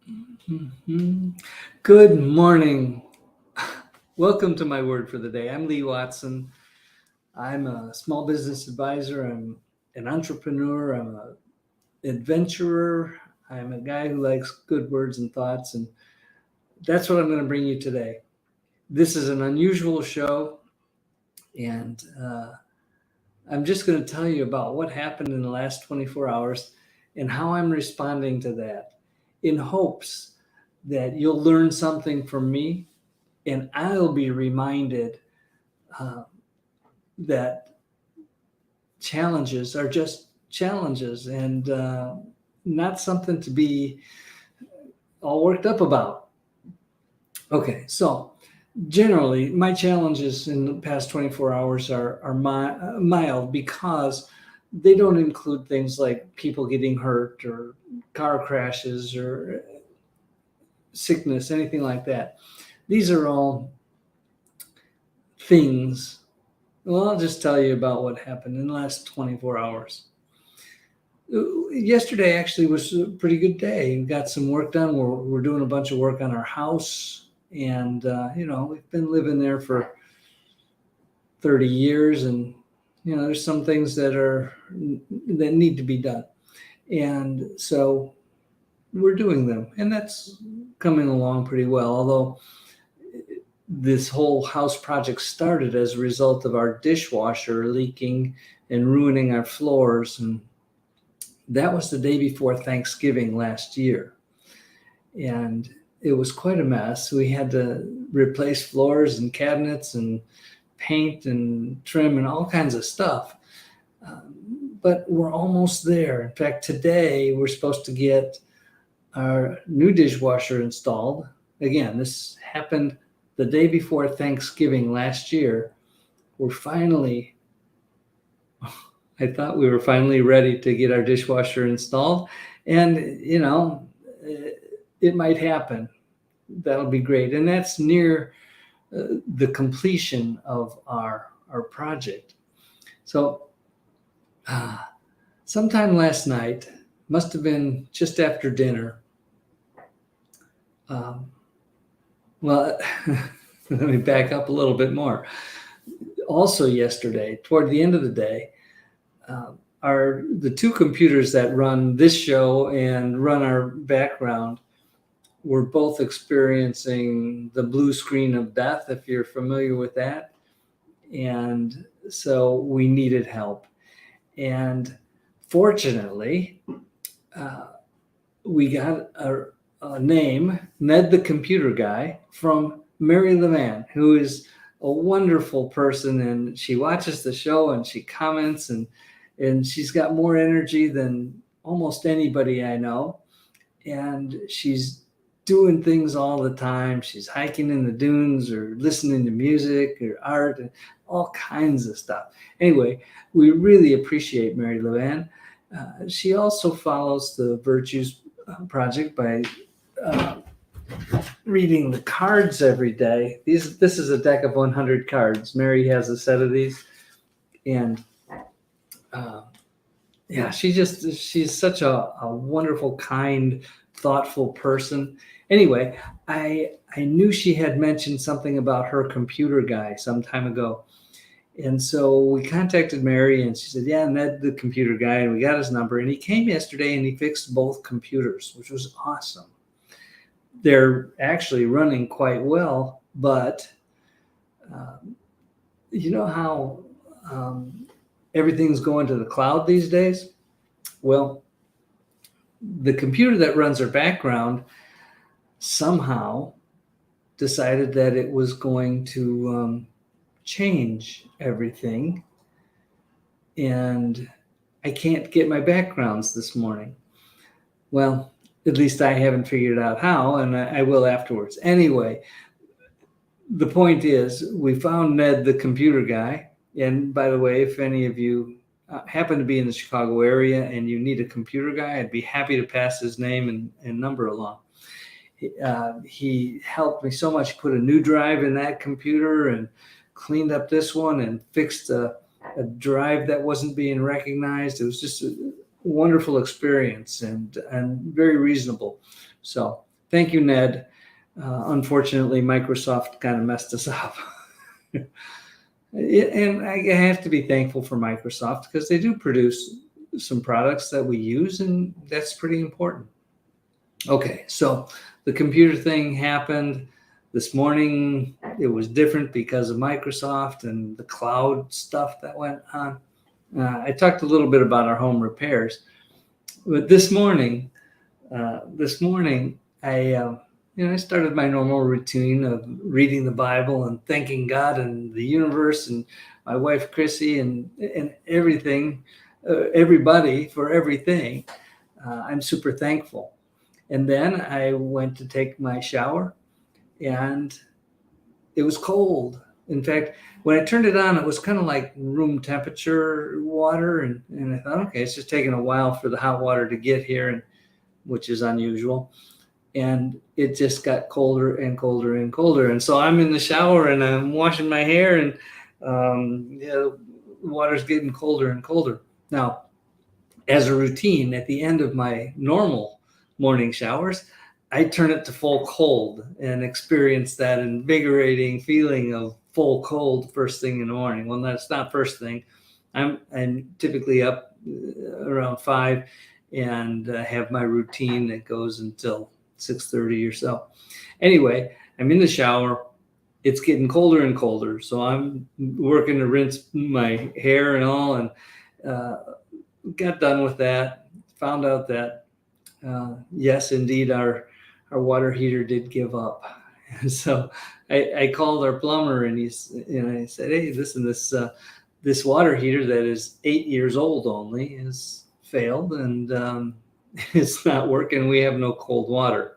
Mhm. Good morning. Welcome to my word for the day. I'm Lee Watson. I'm a small business advisor. I'm an entrepreneur. I'm an adventurer. I'm a guy who likes good words and thoughts, and that's what I'm going to bring you today. This is an unusual show, and I'm just going to tell you about what happened in the last 24 hours and how I'm responding to that in hopes that you'll learn something from me and I'll be reminded uh, that challenges are just challenges and not something to be all worked up about. Okay, so generally, my challenges in the past 24 hours are mild because they don't include things like people getting hurt or car crashes or sickness, anything like that. These are all things. Well, I'll just tell you about what happened in the last 24 hours. Yesterday actually was a pretty good day. We got some work done. We're doing a bunch of work on our house, and we've been living there for 30 years, and there's some things that need to be done, and so we're doing them, and that's coming along pretty well. Although this whole house project started as a result of our dishwasher leaking and ruining our floors, and that was the day before Thanksgiving last year. And it was quite a mess. We had to replace floors and cabinets and paint and trim and all kinds of stuff. But we're almost there. In fact, today we're supposed to get our new dishwasher installed. Again, this happened the day before Thanksgiving last year. We're finally, I thought we were finally ready to get our dishwasher installed. And, it might happen. That'll be great. And that's near the completion of our project. So, sometime last night, must have been just after dinner. Um, well, let me back up a little bit more. Also, yesterday, toward the end of the day, are the two computers that run this show and run our background were both experiencing the blue screen of death, if you're familiar with that. And so we needed help. And fortunately, uh, we got a name, Ned the Computer Guy, from Mary Levan, who is a wonderful person. And she watches the show and she comments, and she's got more energy than almost anybody I know. And she's doing things all the time. She's hiking in the dunes or listening to music or art and all kinds of stuff. Anyway, we really appreciate Mary Levan. She also follows the Virtues Project by uh, reading the cards every day. This is a deck of 100 cards. Mary has a set of these, and uh, yeah, she's such a wonderful, kind, thoughtful person. Anyway, I knew she had mentioned something about her computer guy some time ago. And so we contacted Mary and she said, yeah, Ned, the computer guy, and we got his number. And he came yesterday and he fixed both computers, which was awesome. They're actually running quite well, but um, you know how everything's going to the cloud these days? Well, the computer that runs our background somehow decided that it was going to change everything, and I can't get my backgrounds this morning. Well, at least I haven't figured out how, and I will afterwards. Anyway, the point is, we found Ned, the computer guy. And by the way, if any of you happen to be in the Chicago area and you need a computer guy, I'd be happy to pass his name and number along. He helped me so much. Put a new drive in that computer and cleaned up this one and fixed a drive that wasn't being recognized. It was just a wonderful experience and very reasonable. So thank you, Ned. Unfortunately, Microsoft kind of messed us up. And I have to be thankful for Microsoft because they do produce some products that we use, and that's pretty important. Okay, so the computer thing happened this morning. It was different because of Microsoft and the cloud stuff that went on. I talked a little bit about our home repairs, but this morning, I started my normal routine of reading the Bible and thanking God and the universe and my wife Chrissy and everything, everybody for everything. I'm super thankful. And then I went to take my shower, and it was cold. In fact, when I turned it on, it was kind of like room temperature water, and I thought, okay, it's just taking a while for the hot water to get here, and which is unusual. And it just got colder and colder and colder. And so I'm in the shower and I'm washing my hair, and the water's getting colder and colder. Now, as a routine, at the end of my normal morning showers, I turn it to full cold and experience that invigorating feeling of full cold first thing in the morning. Well, that's not first thing. I'm typically up around 5 and have my routine that goes until 6:30 or so. Anyway, I'm in the shower. It's getting colder and colder, so I'm working to rinse my hair and all, and got done with that. Found out that yes, indeed, our water heater did give up. And so I called our plumber, and I said, "Hey, listen, this water heater that is 8 years old only has failed, and it's not working. We have no cold water."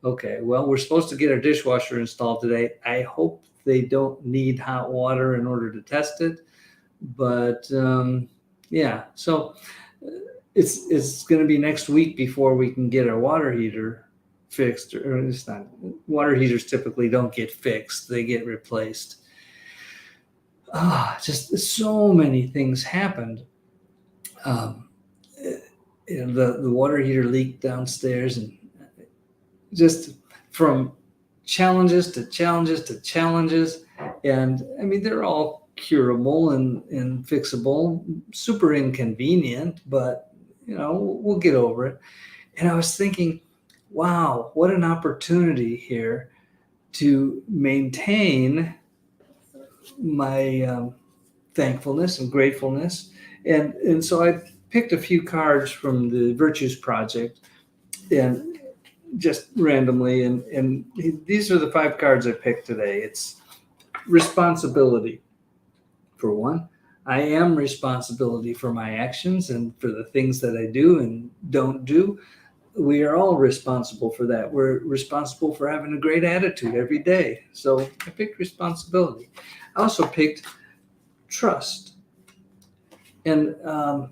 Okay, well, we're supposed to get our dishwasher installed today. I hope they don't need hot water in order to test it. But yeah, so it's going to be next week before we can get our water heater fixed. Or it's not. Water heaters typically don't get fixed; they get replaced. Just so many things happened. The water heater leaked downstairs, and just from challenges to challenges to challenges. And I mean, they're all curable and fixable, super inconvenient, but we'll get over it. And I was thinking, wow, what an opportunity here to maintain my thankfulness and gratefulness. And so I picked a few cards from the Virtues Project, and just randomly, and these are the 5 cards I picked today. It's responsibility. For one, I am responsibility for my actions and for the things that I do and don't do. We are all responsible for that. We're responsible for having a great attitude every day. So I picked responsibility. I also picked trust. And I'm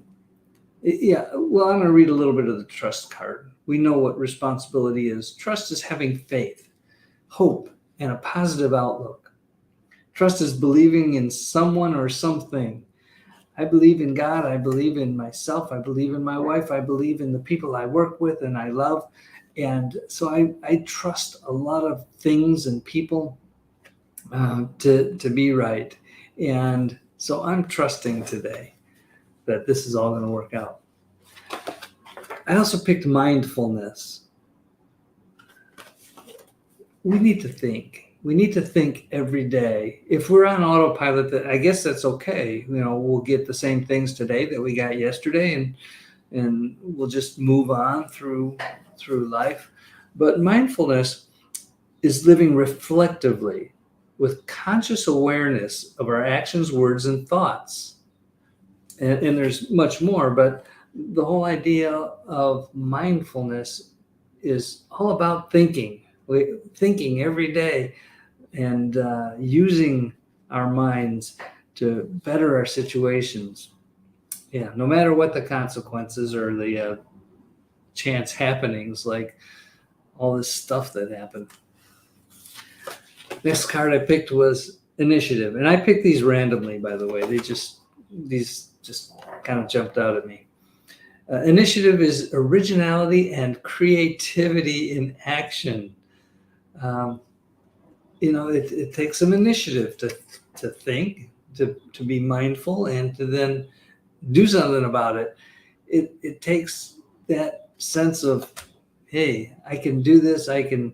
going to read a little bit of the trust card. We know what responsibility is. Trust is having faith, hope, and a positive outlook. Trust is believing in someone or something. I believe in God. I believe in myself. I believe in my wife. I believe in the people I work with and I love. And so I trust a lot of things and people to be right. And so I'm trusting today that this is all going to work out. I also picked mindfulness. We need to think. We need to think every day. If we're on autopilot, I guess that's okay. We'll get the same things today that we got yesterday, and we'll just move on through life. But mindfulness is living reflectively with conscious awareness of our actions, words, and thoughts. And there's much more, but the whole idea of mindfulness is all about thinking every day, and using our minds to better our situations. Yeah, no matter what the consequences or the chance happenings, like all this stuff that happened. Next card I picked was initiative, and I picked these randomly, by the way. These just kind of jumped out at me. Initiative is originality and creativity in action. Um, it takes some initiative to think, to be mindful, and to then do something about it. It takes that sense of, hey, I can do this. I can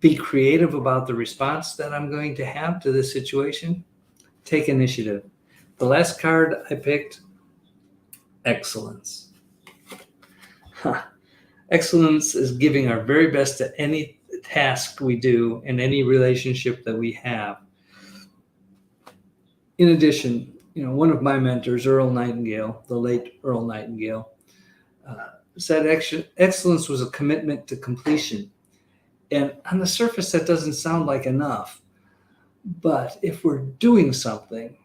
be creative about the response that I'm going to have to this situation. Take initiative. The last card I picked, excellence. Huh. Excellence is giving our very best to any task we do and any relationship that we have. In addition, one of my mentors, Earl Nightingale, the late Earl Nightingale, said excellence was a commitment to completion. And on the surface, that doesn't sound like enough. But if we're doing something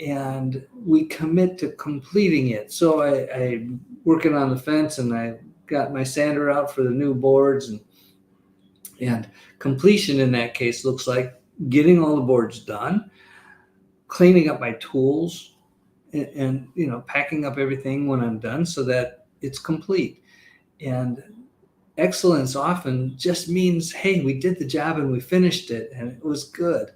and we commit to completing it, so I'm working on the fence and I got my sander out for the new boards, and completion in that case looks like getting all the boards done, cleaning up my tools, and packing up everything when I'm done so that it's complete. And excellence often just means, hey, we did the job and we finished it and it was good.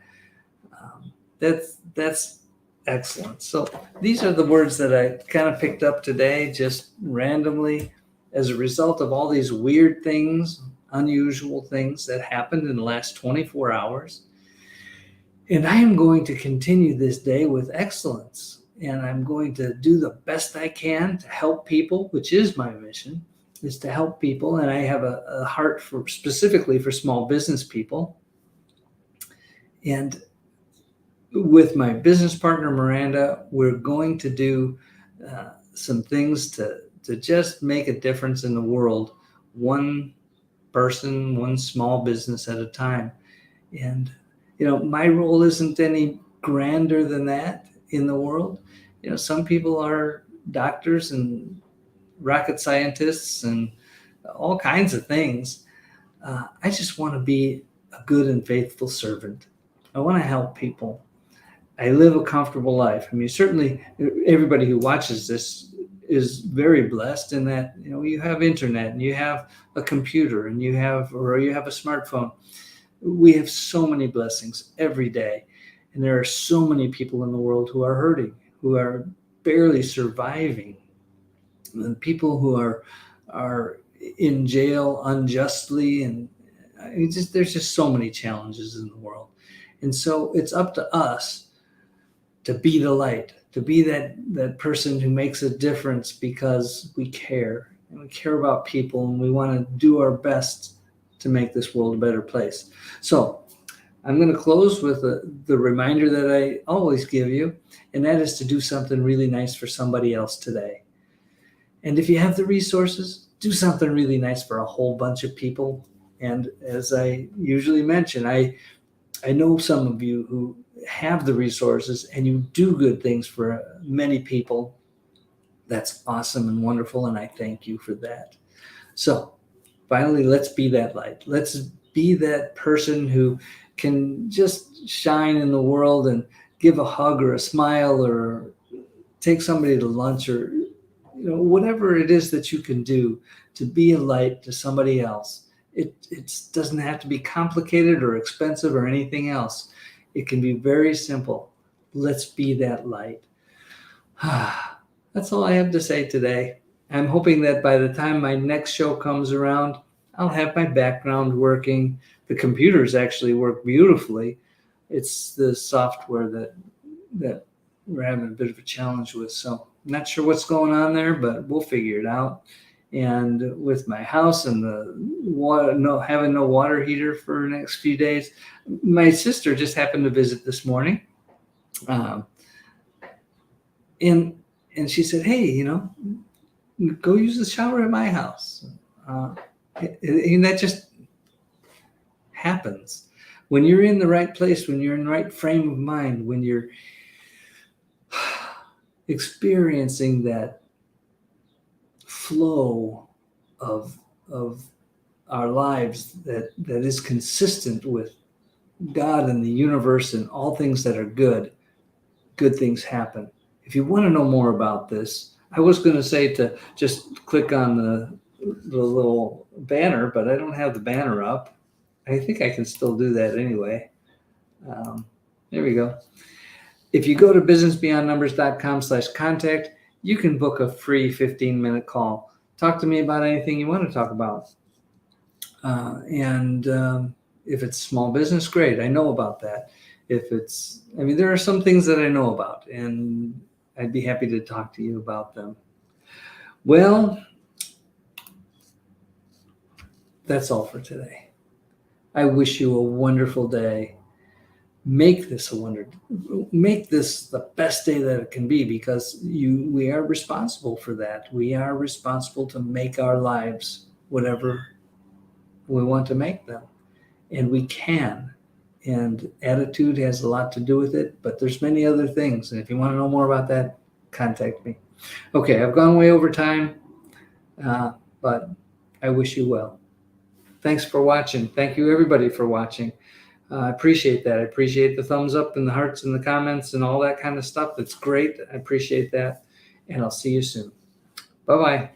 That's excellence. So these are the words that I kind of picked up today just randomly as a result of all these weird things, unusual things that happened in the last 24 hours. And I am going to continue this day with excellence. And I'm going to do the best I can to help people, which is my mission, is to help people. And I have a heart for specifically for small business people. And with my business partner, Miranda, we're going to do some things to just make a difference in the world, one person, one small business at a time. And, my role isn't any grander than that in the world. Some people are doctors and rocket scientists and all kinds of things. I just want to be a good and faithful servant. I want to help people. I live a comfortable life. I mean, certainly everybody who watches this is very blessed in that, you have internet and you have a computer and you have a smartphone. We have so many blessings every day. And there are so many people in the world who are hurting, who are barely surviving. And people who are in jail unjustly. And there's just so many challenges in the world. And so it's up to us to be the light, to be that person who makes a difference because we care. And we care about people and we want to do our best to make this world a better place. So I'm going to close with the reminder that I always give you, and that is to do something really nice for somebody else today. And if you have the resources, do something really nice for a whole bunch of people. And as I usually mention, I know some of you who have the resources and you do good things for many people. That's awesome and wonderful, and I thank you for that. So finally, let's be that light. Let's be that person who can just shine in the world and give a hug or a smile or take somebody to lunch or whatever it is that you can do to be a light to somebody else. It doesn't have to be complicated or expensive or anything else. It can be very simple. Let's be that light. That's all I have to say today. I'm hoping that by the time my next show comes around, I'll have my background working. The computers actually work beautifully. It's the software that we're having a bit of a challenge with. So I'm not sure what's going on there, but we'll figure it out. And with my house and the water, having no water heater for the next few days, my sister just happened to visit this morning, and she said, "Hey, go use the shower at my house." And that just happens when you're in the right place, when you're in the right frame of mind, when you're experiencing that flow of our lives that is consistent with God and the universe and all things that are good things happen. If you want to know more about this, I was going to say to just click on the little banner, but I don't have the banner up. I think I can still do that anyway. There we go. If you go to businessbeyondnumbers.com/contact, you can book a free 15-minute call. Talk to me about anything you want to talk about. And if it's small business, great. I know about that. There are some things that I know about, and I'd be happy to talk to you about them. Well, that's all for today. I wish you a wonderful day. Make this the best day that it can be, because we are responsible for that. We are responsible to make our lives whatever we want to make them, and we can. And attitude has a lot to do with it, but there's many other things. And if you want to know more about that, contact me. Okay, I've gone way over time, but I wish you well. Thanks for watching. Thank you, everybody, for watching. I appreciate that. I appreciate the thumbs up and the hearts and the comments and all that kind of stuff. That's great. I appreciate that. And I'll see you soon. Bye-bye.